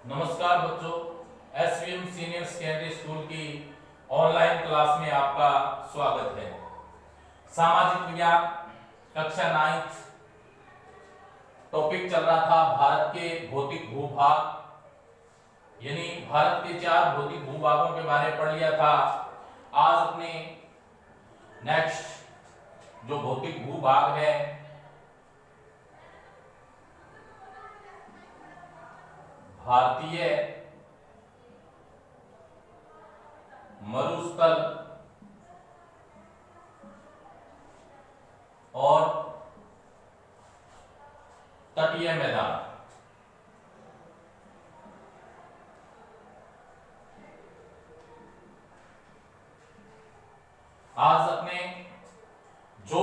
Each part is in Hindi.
नमस्कार बच्चों, एसवीएम सीनियर सेकेंडरी स्कूल की ऑनलाइन क्लास में आपका स्वागत है। सामाजिक विज्ञान कक्षा 9 टॉपिक चल रहा था भारत के भौतिक भूभाग, यानी भारत के 4 भौतिक भूभागों के बारे में पढ़ लिया था। आज अपने नेक्स्ट जो भौतिक भूभाग है भारतीय मरुस्थल और तटीय मैदान। आज अपने जो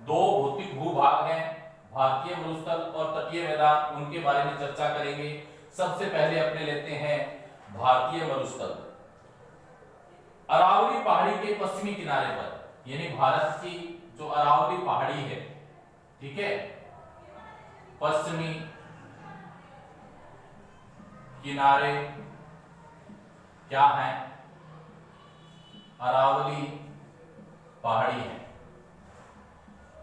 2 भौतिक भूभाग हैं भारतीय मरुस्थल और तटीय मैदान, उनके बारे में चर्चा करेंगे। सबसे पहले अपने लेते हैं भारतीय मरुस्थल। अरावली पहाड़ी के पश्चिमी किनारे पर, यानी भारत की जो अरावली पहाड़ी है, ठीक है, पश्चिमी किनारे क्या है? अरावली पहाड़ी है।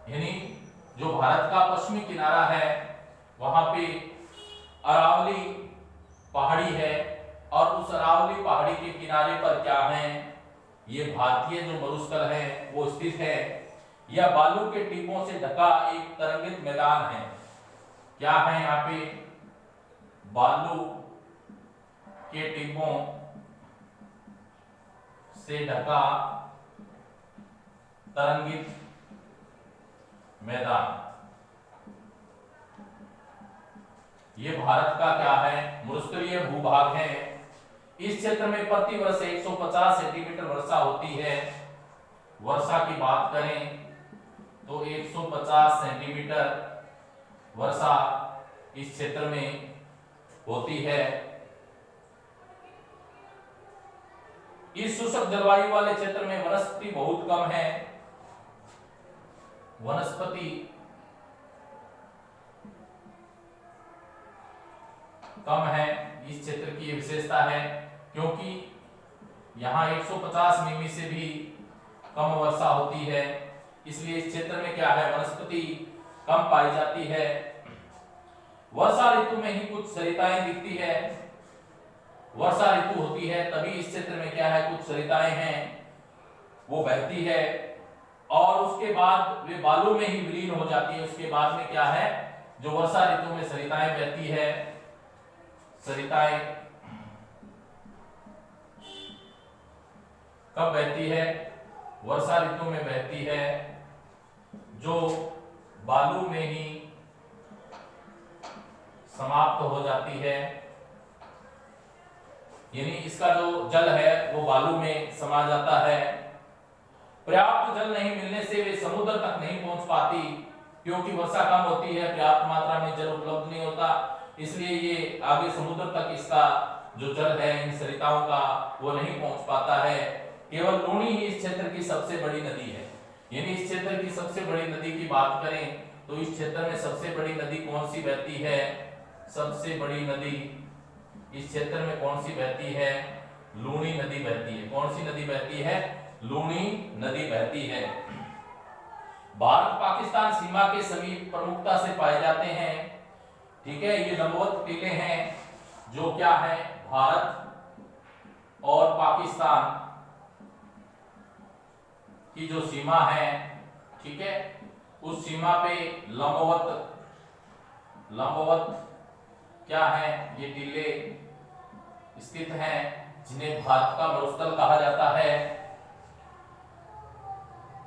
यानी जो भारत का पश्चिमी किनारा है वहां पे अरावली पहाड़ी है, और उस अरावली पहाड़ी के किनारे पर क्या है? ये भारतीय जो मरुस्थल है वो स्थित है। यह बालू के टिब्बों से ढका एक तरंगित मैदान है। क्या है यहाँ पे? बालू के टिब्बों से ढका तरंगित मैदान। ये भारत का क्या है? मरुस्थलीय भूभाग है। इस क्षेत्र में प्रति वर्ष 150 सेंटीमीटर वर्षा होती है। वर्षा की बात करें तो 150 सेंटीमीटर वर्षा इस क्षेत्र में होती है। इस शुष्क जलवायु वाले क्षेत्र में वनस्पति बहुत कम है। वनस्पति कम है, इस क्षेत्र की ये विशेषता है, क्योंकि यहाँ 150 मिमी से भी कम वर्षा होती है, इसलिए इस क्षेत्र में क्या है? वनस्पति कम पाई जाती है। वर्षा ऋतु में ही कुछ सरिताएं दिखती है। वर्षा ऋतु होती है तभी इस क्षेत्र में क्या है? कुछ सरिताएं हैं वो बहती है, और उसके बाद वे बालू में ही विलीन हो जाती है। उसके बाद में क्या है? जो वर्षा ऋतु में सरिताएं बहती है, सरिताएं कब बहती है? वर्षा ऋतु में बहती है, जो बालू में ही समाप्त हो जाती है। यानी इसका जो जल है वो बालू में समा जाता है। पर्याप्त जल नहीं मिलने से वे समुद्र तक नहीं पहुंच पाती, क्योंकि वर्षा कम होती है, पर्याप्त मात्रा में जल उपलब्ध नहीं होता, इसलिए ये आगे समुद्र तक इसका जो जल है इन सरिताओं का वो नहीं पहुंच पाता है। केवल लूनी ही इस क्षेत्र की सबसे बड़ी नदी है। यानी इस क्षेत्र की सबसे बड़ी नदी की बात करें तो इस क्षेत्र में सबसे बड़ी नदी कौन सी बहती है? सबसे बड़ी नदी इस क्षेत्र में कौन सी बहती है? लूनी नदी बहती है। कौन सी नदी बहती है? लूनी नदी बहती है। भारत पाकिस्तान सीमा के समीप प्रमुखता से पाए जाते हैं। ठीक है, ये लंबवत टीले हैं जो क्या है? भारत और पाकिस्तान की जो सीमा है, ठीक है, उस सीमा पे लंबवत क्या है? ये टीले स्थित हैं, जिन्हें भारत का मरुस्थल कहा जाता है।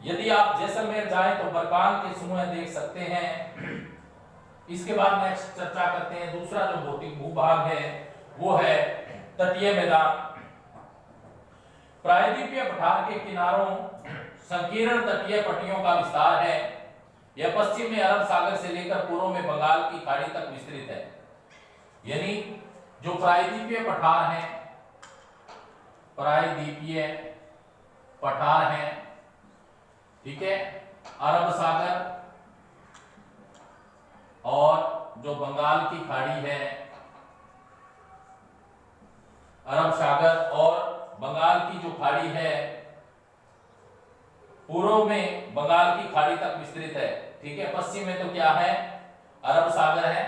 यदि आप जैसलमेर जाएं तो बर्कान के समूह देख सकते हैं। इसके बाद नेक्स्ट चर्चा करते हैं दूसरा जो भौतिक भूभाग है वो है तटीय मैदान। प्रायद्वीपीय पठार के किनारों संकीर्ण तटीय पट्टियों का विस्तार है। यह पश्चिम में अरब सागर से लेकर पूर्व में बंगाल की खाड़ी तक विस्तृत है। यानी जो प्रायद्वीपीय पठार हैं, प्रायद्वीपीय पठार हैं, ठीक है, अरब सागर और जो बंगाल की खाड़ी है खाड़ी तक विस्तृत है। ठीक है, पश्चिम में तो क्या है, अरब सागर है,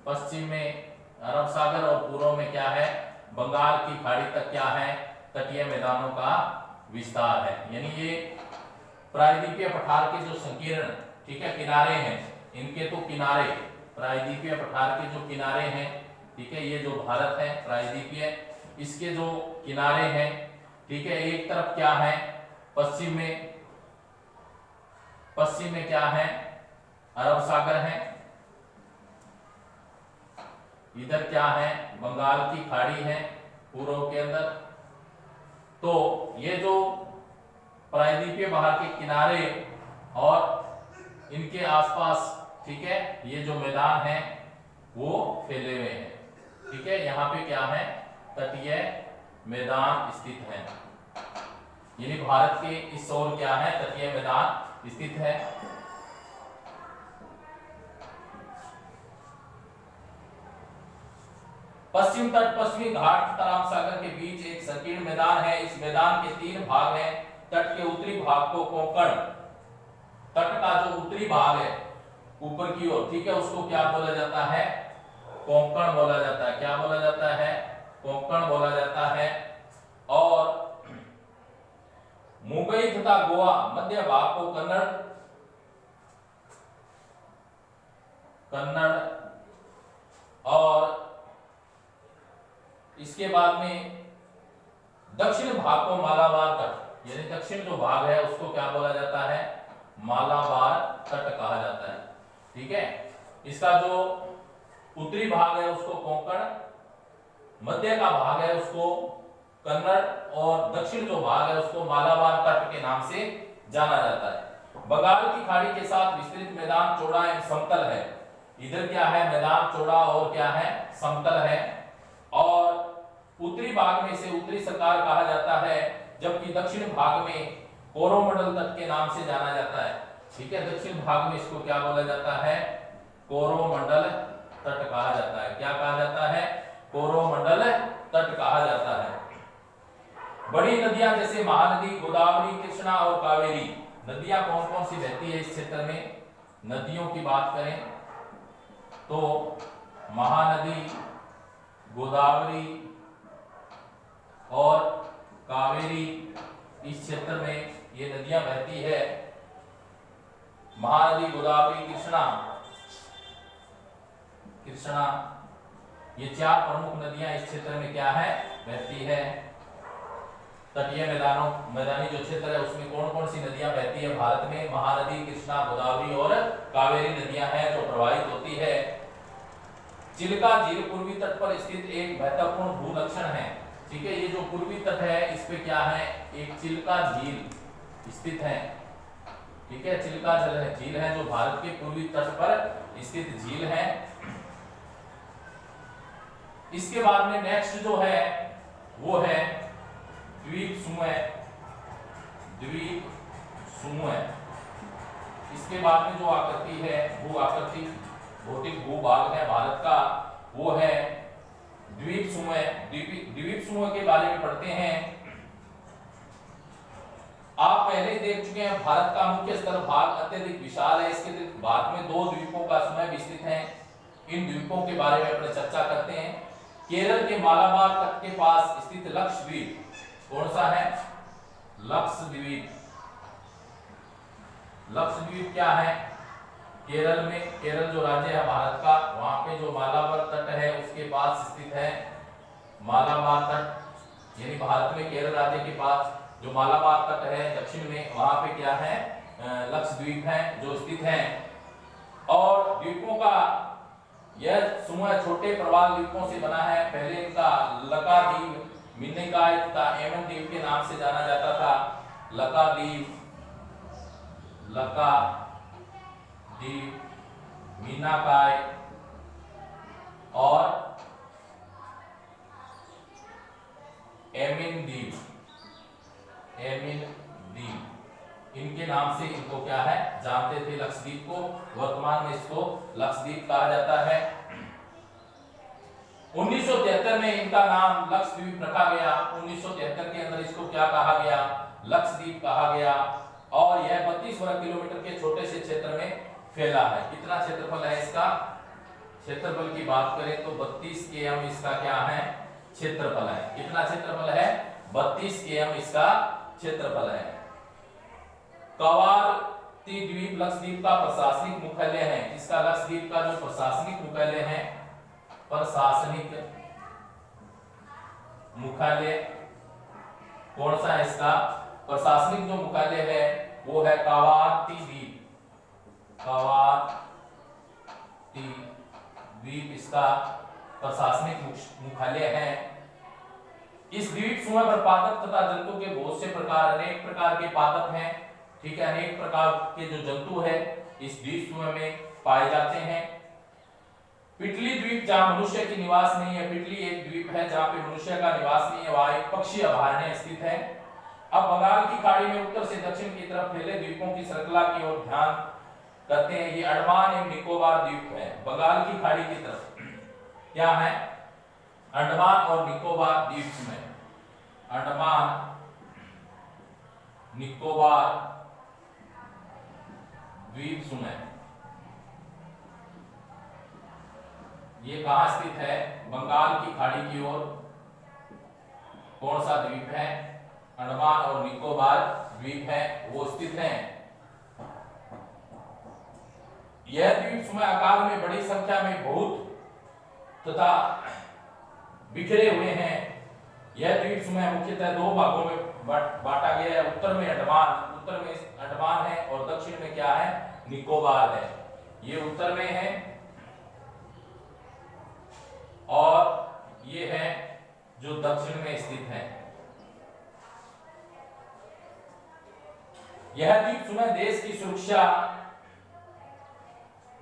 पश्चिम में अरब सागर, और पूर्व में क्या है, बंगाल की खाड़ी तक क्या है, तटीय मैदानों का विस्तार है। यानी ये प्रायद्वीपीय पठार के जो संकीर्ण, ठीक है, किनारे हैं, इनके तो किनारे, प्रायद्वीपीय पठार के जो किनारे हैं, ठीक है, ये जो भारत है प्रायद्वीपीय, इसके जो किनारे हैं, ठीक है, एक तरफ क्या है, पश्चिम में क्या है, अरब सागर है, इधर क्या है, बंगाल की खाड़ी है पूर्व के अंदर। तो ये जो प्रायद्वीपीय पठार के किनारे और इनके आसपास, ठीक है, ये जो मैदान है वो फैले हुए हैं। ठीक है, यहाँ पे क्या है, तटीय मैदान स्थित है, यानी भारत के इस ओर क्या है, तटीय मैदान स्थित है। पश्चिम तट पश्चिमी घाट तथा अरब सागर के बीच एक संकीर्ण मैदान है। इस मैदान के 3 भाग हैं। तट के उत्तरी भाग को कोंकण, तट का जो उत्तरी भाग है ऊपर की ओर, ठीक है, उसको क्या बोला जाता है, कोंकण बोला जाता है। क्या बोला जाता है, कोंकण बोला जाता है। और मुंबई तथा गोवा मध्य भाग को कन्नड़ और इसके बाद में दक्षिण भाग को मालाबार तट, यानी दक्षिण जो भाग है उसको क्या बोला जाता है, मालाबार तट कहा जाता है। ठीक है, इसका जो उत्तरी भाग है उसको कोंकण, मध्य का भाग है उसको कन्नड़ और दक्षिण जो भाग है उसको मालाबार तट के नाम से जाना जाता है। बंगाल की खाड़ी के साथ विस्तृत मैदान चौड़ा एवं समतल है। इधर क्या है, मैदान चौड़ा और क्या है, समतल है। और उत्तरी भाग में इसे उत्तरी सरकार कहा जाता है, जबकि दक्षिण भाग में कोरोमंडल तट के नाम से जाना जाता है। ठीक है, दक्षिण भाग में इसको क्या बोला जाता है, कोरोमंडल तट कहा जाता है। क्या कहा जाता है, कोरोमंडल तट कहा जाता है। बड़ी नदियां जैसे महानदी, गोदावरी, कृष्णा और कावेरी, नदियां कौन कौन सी बहती है इस क्षेत्र में? नदियों की बात करें तो महानदी, गोदावरी और कावेरी, इस क्षेत्र में ये नदियां बहती है। महानदी, गोदावरी, कृष्णा, ये 4 प्रमुख नदियां इस क्षेत्र में क्या है, बहती है। तटीय मैदानी जो क्षेत्र है उसमें कौन कौन सी नदियां बहती है भारत में? महानदी, कृष्णा, गोदावरी और कावेरी नदियां हैं जो प्रवाहित होती है। चिल्का झील पूर्वी तट पर स्थित एक महत्वपूर्ण भूलक्षण है। ठीक है, ये जो पूर्वी तट है इस पे क्या है, एक चिल्का झील स्थित है। ठीक है, चिल्का झील है जो भारत के पूर्वी तट पर स्थित झील है। इसके बाद में नेक्स्ट जो है वो है द्वीप समूह। इसके बाद में जो आकृति है, भू आकृति, भौतिक भूभाग है भारत का, वो है द्वीप समूह। द्वीप समूह के बारे में पढ़ते हैं। आप पहले देख चुके हैं, भारत का मुख्य स्थल भाग अत्यधिक विशाल है। इसके भारत में 2 द्वीपों का समूह विस्तृत है। इन द्वीपों के बारे में अपने चर्चा करते हैं। केरल के मालाबार तट के पास स्थित लक्षद्वीप कौन सा है? लक्षद्वीप। लक्षद्वीप क्या है? केरल में, केरल जो राज्य है भारत का, वहां पे जो मालाबार तट है उसके पास स्थित है मालाबार तट। यानी भारत में केरल राज्य के पास जो मालाबार तट है दक्षिण में, वहां पे क्या है, लक्षद्वीप है जो स्थित है। और द्वीपों का यह समूह छोटे प्रवाल द्वीपों से बना है। पहले इनका लकाद्वीप, मिनिकॉय तथा एमन द्वीप के नाम से जाना जाता था। लकाद्वीप, मीनाकाय और एमिन द्वीप, इनके नाम से इनको क्या है, जानते थे लक्षद्वीप को। वर्तमान में इसको लक्षद्वीप कहा जाता है। 1973 में इनका नाम लक्षद्वीप रखा गया। 1973 के अंदर इसको क्या कहा गया, लक्षद्वीप कहा गया। और यह 32 वर्ग किलोमीटर के छोटे से क्षेत्र में फैला है। कितना क्षेत्रफल है इसका? क्षेत्रफल की बात करें तो 32 km इसका क्या है? क्षेत्रफल है। कितना क्षेत्रफल है? 32 km इसका क्षेत्रफल है। कवारती द्वीप लक्षद्वीप का प्रशासनिक मुख्यालय है। इसका लक्षद्वीप का जो प्रशासनिक मुख्यालय है, प्रशासनिक मुख्यालय कौन सा है इसका? प्रशासनिक जो मुख्यालय है वो है कवारती द्वीप। कवारती द्वीप इसका प्रशासनिक मुख्यालय है। इस द्वीप समूह पर पादप तथा जंतु के बहुत से प्रकार, अनेक प्रकार के पादप हैं, ठीक है, अनेक प्रकार के जो जंतु है इस द्वीप समूह में पाए जाते हैं। पिटली द्वीप जहां मनुष्य की निवास नहीं है, पिटली एक द्वीप है जहां पे मनुष्य का निवास नहीं है, वहां एक पक्षी अभयारण्य स्थित है। अब बंगाल की खाड़ी में उत्तर से दक्षिण की तरफ फैले द्वीपों की श्रृंखला की ओर ध्यान करते हैं। ये अंडमान एवं निकोबार द्वीप है। बंगाल की खाड़ी की तरफ क्या है? अंडमान और निकोबार द्वीप में, अंडमान निकोबार द्वीप समूह ये कहां स्थित है? बंगाल की खाड़ी की ओर। कौन सा द्वीप है? अंडमान और निकोबार द्वीप है, वो स्थित है। यह द्वीप समूह आकार में बड़ी संख्या में बहुत तथा बिखरे हुए हैं। यह द्वीप समूह मुख्यतः दो भागों में बांटा गया है। उत्तर में अंडमान है और दक्षिण में क्या है? निकोबार है। ये उत्तर में है और ये है जो दक्षिण में स्थित है। यह द्वीप समूह देश की सुरक्षा,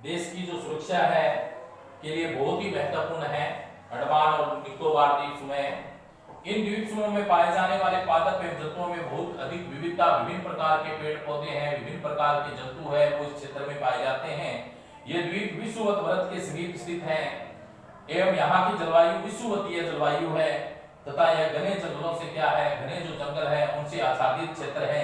देश की जो सुरक्षा है के लिए बहुत ही महत्वपूर्ण है। अंडमान और निकोबार द्वीप समूह, इन द्वीप समूह में पाए जाने वाले पादप एवं जंतुओं में बहुत अधिक विविधता, विभिन्न प्रकार के पेड़ पौधे हैं, विभिन्न प्रकार के जंतु है वो इस क्षेत्र में पाए जाते हैं। ये द्वीप विषुवत के समीप स्थित है एवं यहाँ की जलवायु विषुवतीय जलवायु है तथा यह घने जंगलों से क्या है? घने जो जंगल है उनसे आच्छादित क्षेत्र है।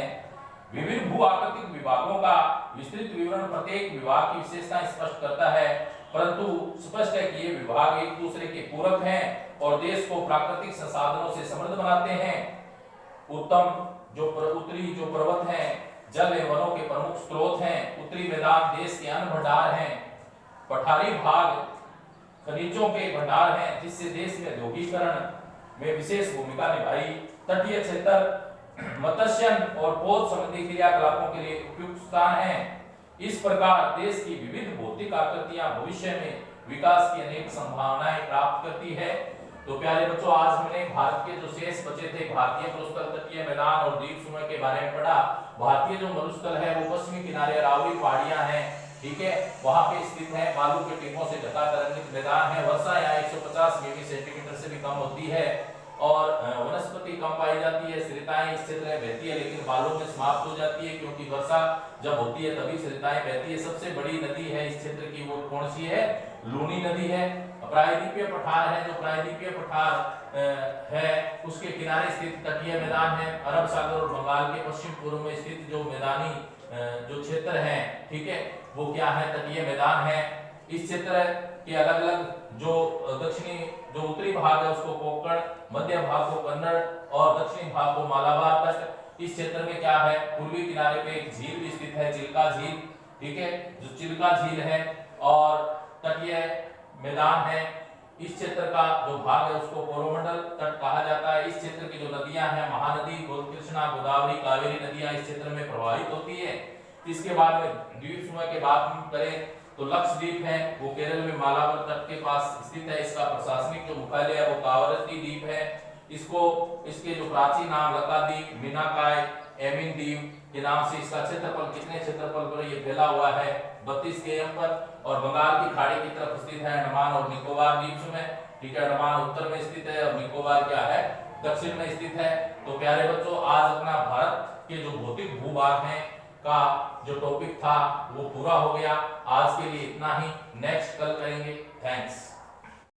विभिन्न भू आकृतिक विभागों का विस्तृत विवरण प्रत्येक विभाग की विशेषता स्पष्ट करता है, परंतु स्पष्ट है कि ये विभाग एक दूसरे के पूरक हैं और देश को प्राकृतिक संसाधनों से समृद्ध बनाते हैं। उत्तरी जो पर्वत हैं, जल एवं वनों के प्रमुख स्रोत हैं। उत्तरी मैदान देश के अन्न भंडार हैं। पठारी भाग खनिजों के भंडार हैं जिससे देश में औद्योगिकरण में विशेष भूमिका निभाई। तटीय क्षेत्र मत्स्यन और पौध संबंधी क्रियाकलापों के लिए उपयुक्त स्थान है। इस प्रकार देश की विविध भौतिक आकृतियां भविष्य में विकास की अनेक संभावनाएं प्राप्त करती है। तो प्यारे बच्चों, आज हमने भारत के जो शेष बचे थे भारतीय मरुस्थल, तटीय मैदान और द्वीप समूह के बारे में पढ़ा। भारतीय जो मरुस्थल है वो पश्चिमी किनारे अरावली पहाड़ियां हैं, ठीक है, वहां पे स्थित है। बालू के टिब्बों से ढका तरंगित मैदान है। वर्षा यहाँ 150 मिमी सेंटीमीटर से भी कम होती है और वनस्पति कम पाई जाती है। सरिताएं इस क्षेत्र में बहती है लेकिन बालू में समाप्त हो जाती है क्योंकि वर्षा जब होती है तभी सरिताएं बहती है। सबसे बड़ी नदी है इस क्षेत्र की वो कौन सी है? लूनी नदी है। प्रायद्वीपीय पठार है, जो प्रायद्वीपीय पठार है उसके किनारे स्थित तटीय मैदान है। अरब सागर और बंगाल के पश्चिम पूर्व में स्थित जो मैदानी जो क्षेत्र है, ठीक है, वो क्या है? तटीय मैदान है। इस क्षेत्र के अलग अलग जो दक्षिणी जो उत्तरी भाग है उसको कोंकण, मध्य भाग को कन्नड़ और दक्षिणी भाग को मालाबार तट। इस क्षेत्र में क्या है? पूर्वी किनारे पे एक झील भी स्थित है, चिल्का झील, ठीक है, जो चिल्का झील है और तटीय मैदान है। इस क्षेत्र का जो भाग है उसको कोरोमंडल तट कहा जाता है। इस क्षेत्र की जो नदियां हैं, महानदी, कृष्णा, गोदावरी, कावेरी नदियां इस क्षेत्र में प्रवाहित होती है। इसके बाद में द्वीप समूह के बात करें तो लक्षद्वीप है, वो केरल में मालाबार तट के पास स्थित है। इसका प्रशासनिक जो मुख्यालय है वो कावरत्ती द्वीप है। इसके जो प्राचीन नाम लकाद्वीप, मीनाकाय, एमिन द्वीप के नाम से इसका क्षेत्रफल कितने क्षेत्रफल पर ये फैला हुआ है? 32 km पर। और बंगाल की खाड़ी की तरफ स्थित है अंडमान और निकोबार द्वीप समूह, ठीक है। अंडमान उत्तर में स्थित है और निकोबार क्या है? दक्षिण में स्थित है। तो प्यारे बच्चों, आज अपना भारत के जो भौतिक भूभाग हैं का जो टॉपिक था वो पूरा हो गया। आज के लिए इतना ही, नेक्स्ट कल करेंगे। थैंक्स।